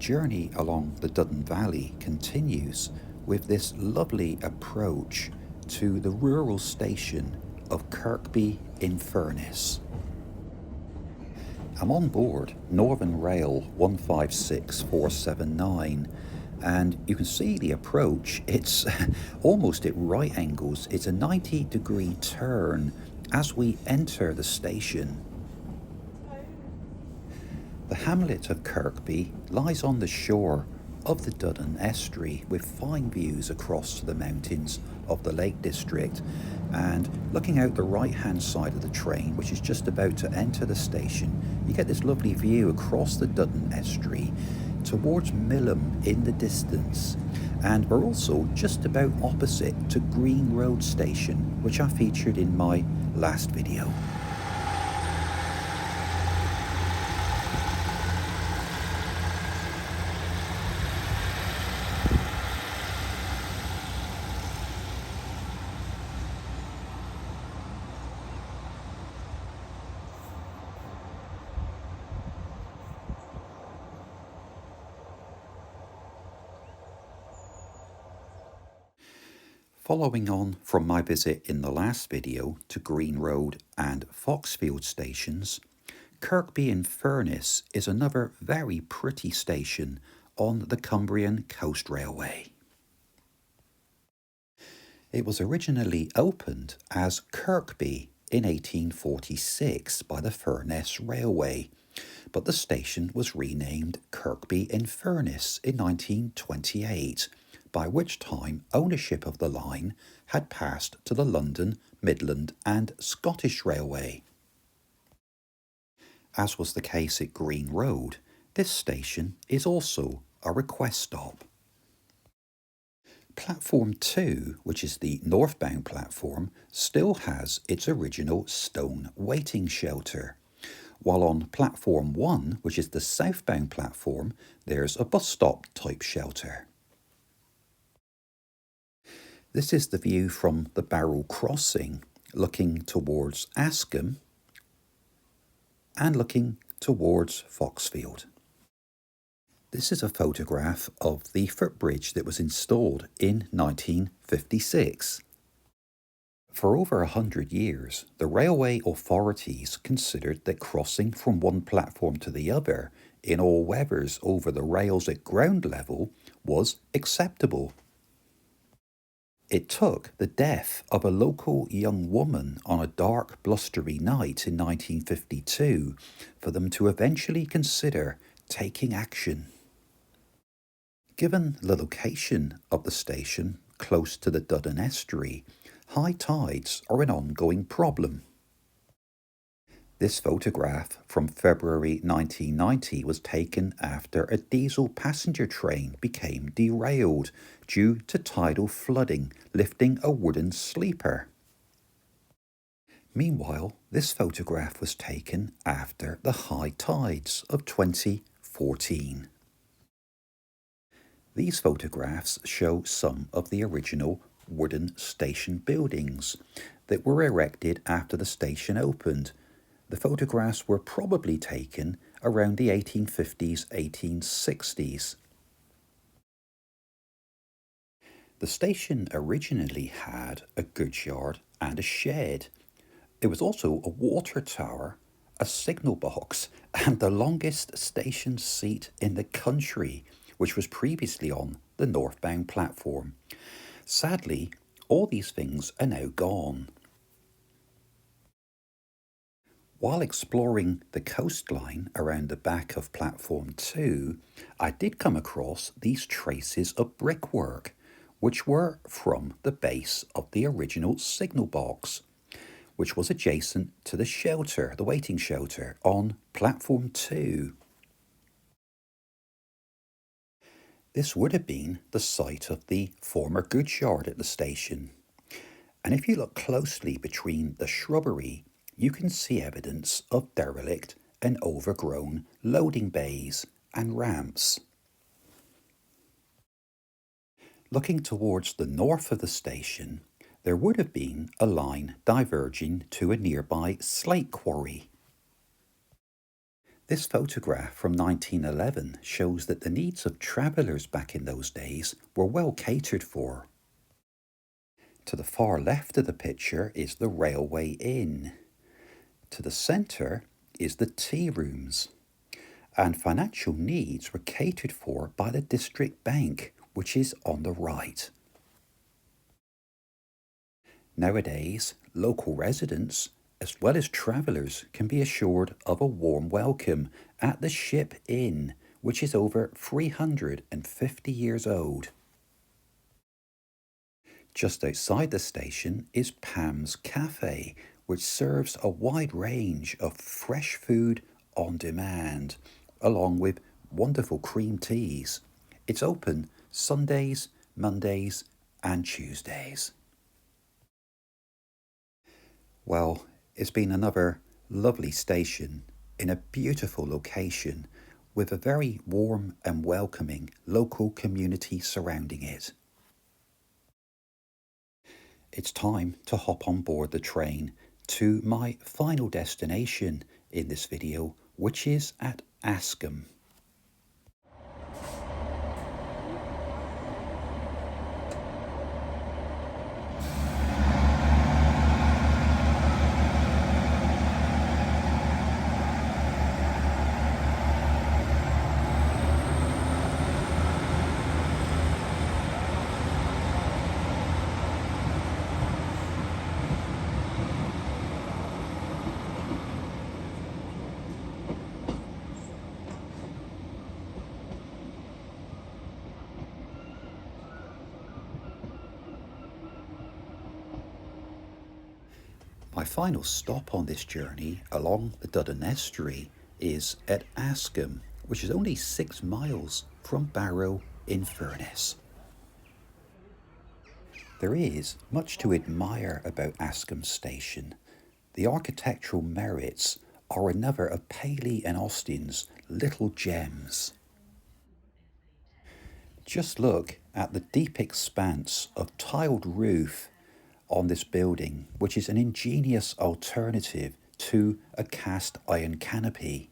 journey along the Duddon Valley continues with this lovely approach to the rural station of Kirkby-in-Furness. I'm on board Northern Rail 156479, and you can see the approach. It's almost at right angles. It's a 90-degree turn as we enter the station. The hamlet of Kirkby lies on the shore of the Duddon estuary with fine views across the mountains of the Lake District, and looking out the right hand side of the train, which is just about to enter the station, you get this lovely view across the Duddon estuary towards Millom in the distance. And we're also just about opposite to Green Road Station, which I featured in my last video. Following on from my visit in the last video to Green Road and Foxfield stations, Kirkby-in-Furness is another very pretty station on the Cumbrian Coast Railway. It was originally opened as Kirkby in 1846 by the Furness Railway, but the station was renamed Kirkby-in-Furness in 1928, by which time ownership of the line had passed to the London, Midland and Scottish Railway. As was the case at Green Road, this station is also a request stop. Platform 2, which is the northbound platform, still has its original stone waiting shelter, while on Platform 1, which is the southbound platform, there's a bus stop type shelter. This is the view from the Barrel Crossing, looking towards Askam and looking towards Foxfield. This is a photograph of the footbridge that was installed in 1956. For over 100 years, the railway authorities considered that crossing from one platform to the other in all weathers over the rails at ground level was acceptable. It took the death of a local young woman on a dark, blustery night in 1952 for them to eventually consider taking action. Given the location of the station close to the Duddon estuary, high tides are an ongoing problem. This photograph from February 1990 was taken after a diesel passenger train became derailed due to tidal flooding, lifting a wooden sleeper. Meanwhile, this photograph was taken after the high tides of 2014. These photographs show some of the original wooden station buildings that were erected after the station opened. The photographs were probably taken around the 1850s, 1860s. The station originally had a goods yard and a shed. There was also a water tower, a signal box, and the longest station seat in the country, which was previously on the northbound platform. Sadly, all these things are now gone. While exploring the coastline around the back of Platform 2, I did come across these traces of brickwork, which were from the base of the original signal box, which was adjacent to the shelter, the waiting shelter, on Platform 2. This would have been the site of the former goods yard at the station, and if you look closely between the shrubbery, you can see evidence of derelict and overgrown loading bays and ramps. Looking towards the north of the station, there would have been a line diverging to a nearby slate quarry. This photograph from 1911 shows that the needs of travellers back in those days were well catered for. To the far left of the picture is the Railway Inn. To the centre is the tea rooms. And financial needs were catered for by the district bank, which is on the right. Nowadays, local residents, as well as travellers, can be assured of a warm welcome at the Ship Inn, which is over 350 years old. Just outside the station is Pam's Cafe, which serves a wide range of fresh food on demand, along with wonderful cream teas. It's open Sundays, Mondays, and Tuesdays. Well, it's been another lovely station in a beautiful location with a very warm and welcoming local community surrounding it. It's time to hop on board the train to my final destination in this video, which is at Askam. My final stop on this journey along the Duddon Estuary is at Askam, which is only 6 miles from Kirkby-in-Furness. There is much to admire about Askam Station. The architectural merits are another of Paley and Austin's little gems. Just look at the deep expanse of tiled roof on this building, which is an ingenious alternative to a cast iron canopy.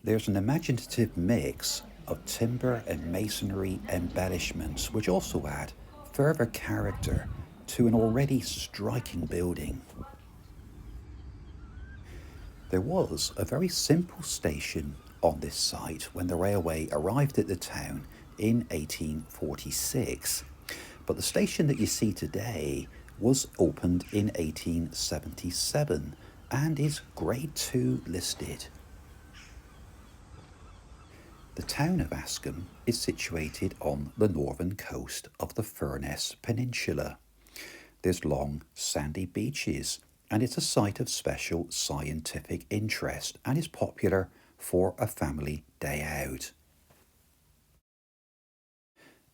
There's an imaginative mix of timber and masonry embellishments, which also add further character to an already striking building. There was a very simple station on this site when the railway arrived at the town in 1846. But the station that you see today was opened in 1877 and is Grade 2 listed. The town of Askam is situated on the northern coast of the Furness Peninsula. There's long, sandy beaches, and it's a site of special scientific interest and is popular for a family day out.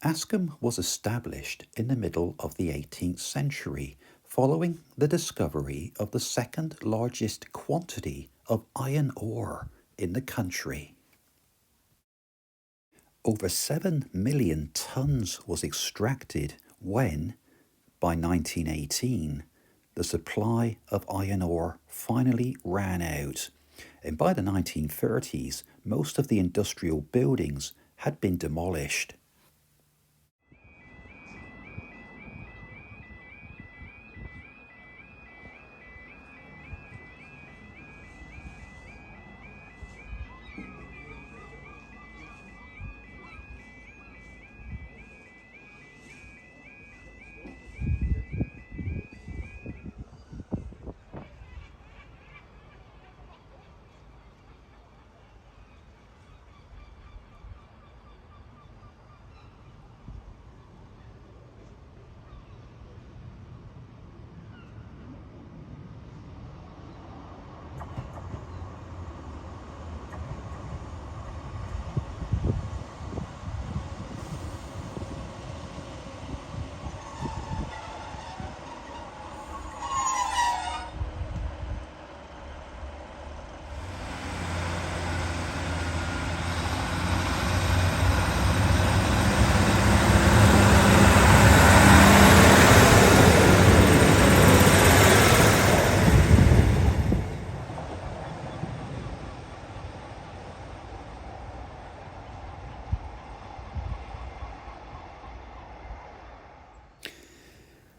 Askam was established in the middle of the 18th century following the discovery of the second largest quantity of iron ore in the country. Over 7 million tonnes was extracted when, by 1918, the supply of iron ore finally ran out, and by the 1930s, most of the industrial buildings had been demolished.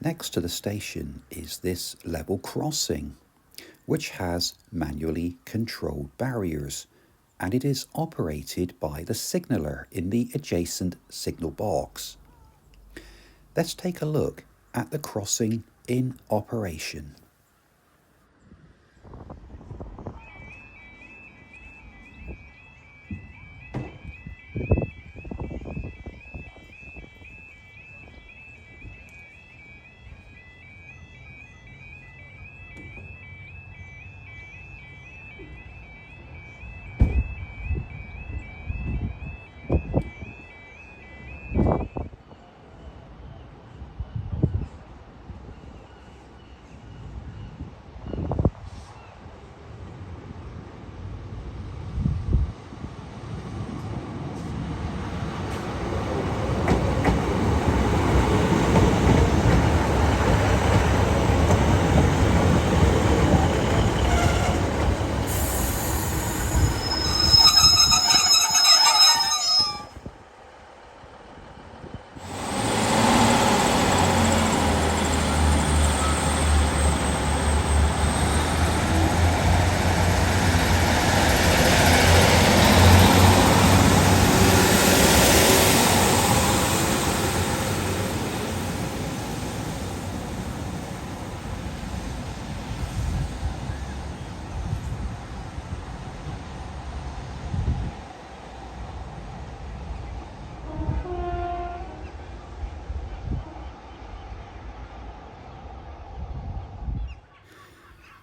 Next to the station is this level crossing, which has manually controlled barriers, and it is operated by the signaller in the adjacent signal box. Let's take a look at the crossing in operation.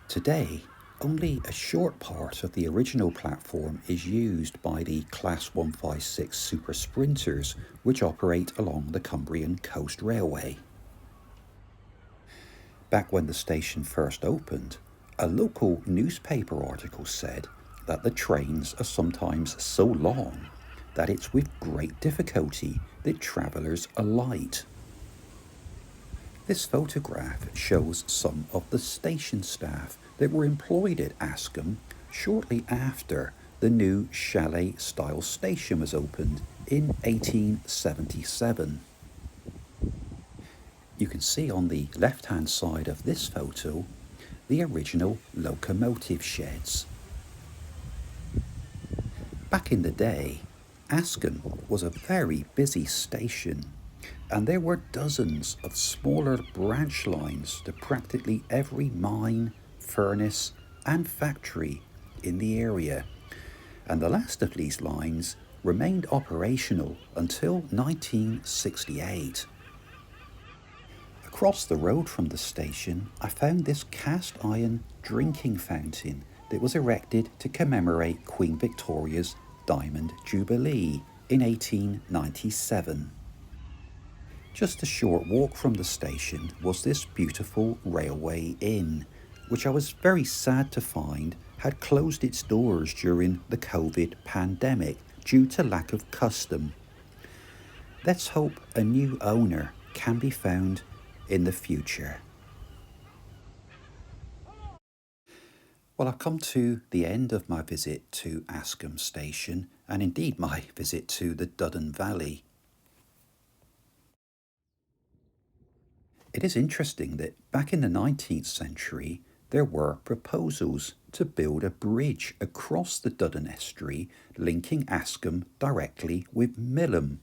Today, only a short part of the original platform is used by the Class 156 Super Sprinters, which operate along the Cumbrian Coast Railway. Back when the station first opened, a local newspaper article said that the trains are sometimes so long that it's with great difficulty that travellers alight. This photograph shows some of the station staff that were employed at Askam shortly after the new chalet-style station was opened in 1877. You can see on the left-hand side of this photo the original locomotive sheds. Back in the day, Askam was a very busy station, and there were dozens of smaller branch lines to practically every mine, furnace and factory in the area, and the last of these lines remained operational until 1968. Across the road from the station, I found this cast iron drinking fountain that was erected to commemorate Queen Victoria's Diamond Jubilee in 1897. Just a short walk from the station was this beautiful railway inn, which I was very sad to find had closed its doors during the COVID pandemic due to lack of custom. Let's hope a new owner can be found in the future. Well, I've come to the end of my visit to Askam Station, and indeed my visit to the Duddon Valley. It is interesting that back in the 19th century, there were proposals to build a bridge across the Duddon estuary linking Askam directly with Milham,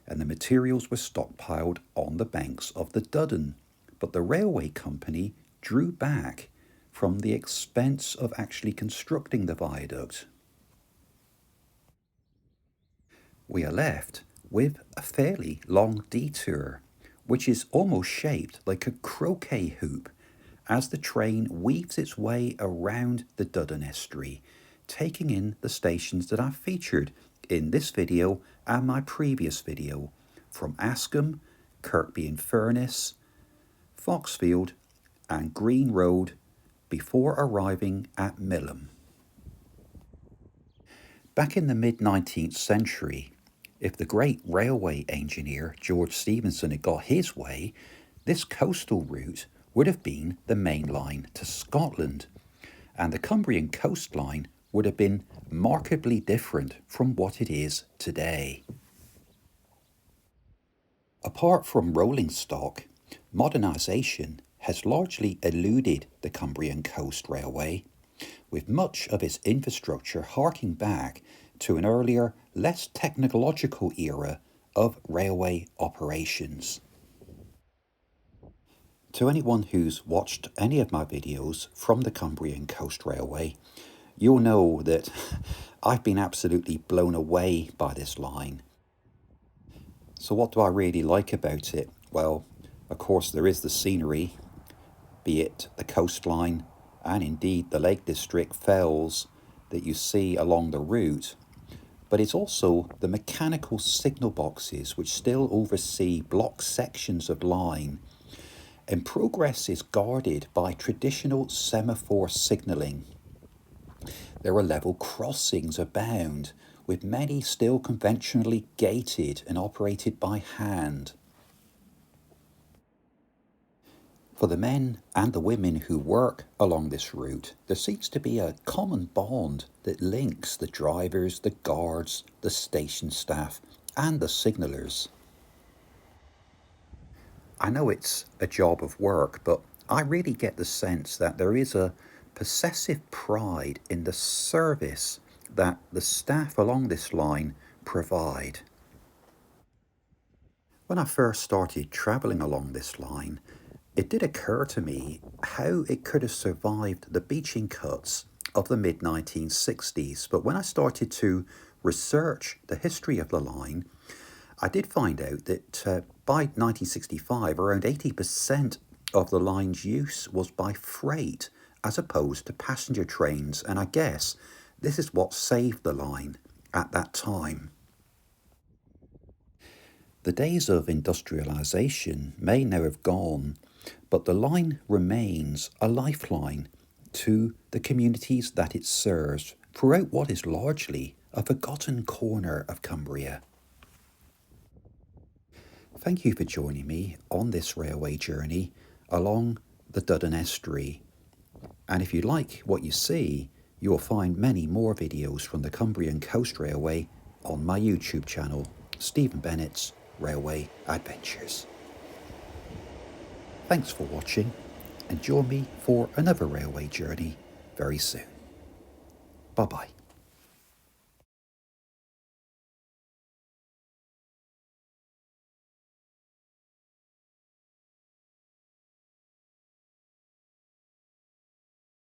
and the materials were stockpiled on the banks of the Duddon, but the railway company drew back from the expense of actually constructing the viaduct. We are left with a fairly long detour, which is almost shaped like a croquet hoop as the train weaves its way around the Duddon estuary, taking in the stations that I've featured in this video and my previous video from Askam, Kirkby-in-Furness, Foxfield and Green Road before arriving at Milham. Back in the mid-19th century, if the great railway engineer George Stephenson had got his way, this coastal route would have been the main line to Scotland, and the Cumbrian coastline would have been markedly different from what it is today. Apart from rolling stock, Modernisation has largely eluded the Cumbrian Coast Railway, with much of its infrastructure harking back to an earlier, less technological era of railway operations. To anyone who's watched any of my videos from the Cumbrian Coast Railway, you'll know that I've been absolutely blown away by this line. So what do I really like about it? Well, of course there is the scenery, be it the coastline and indeed the Lake District fells that you see along the route, but it's also the mechanical signal boxes which still oversee block sections of line, and progress is guarded by traditional semaphore signalling. There are level crossings abound, with many still conventionally gated and operated by hand. For the men and the women who work along this route, there seems to be a common bond that links the drivers, the guards, the station staff, and the signallers. I know it's a job of work, but I really get the sense that there is a possessive pride in the service that the staff along this line provide. When I first started travelling along this line, it did occur to me how it could have survived the beaching cuts of the mid-1960s, but when I started to research the history of the line, I did find out that by 1965, around 80% of the line's use was by freight as opposed to passenger trains, and I guess this is what saved the line at that time. The days of industrialisation may now have gone, but the line remains a lifeline to the communities that it serves throughout what is largely a forgotten corner of Cumbria. Thank you for joining me on this railway journey along the Duddon Estuary. And if you like what you see, you will find many more videos from the Cumbrian Coast Railway on my YouTube channel, Stephen Bennett's Railway Adventures. Thanks for watching, and join me for another railway journey very soon. Bye-bye.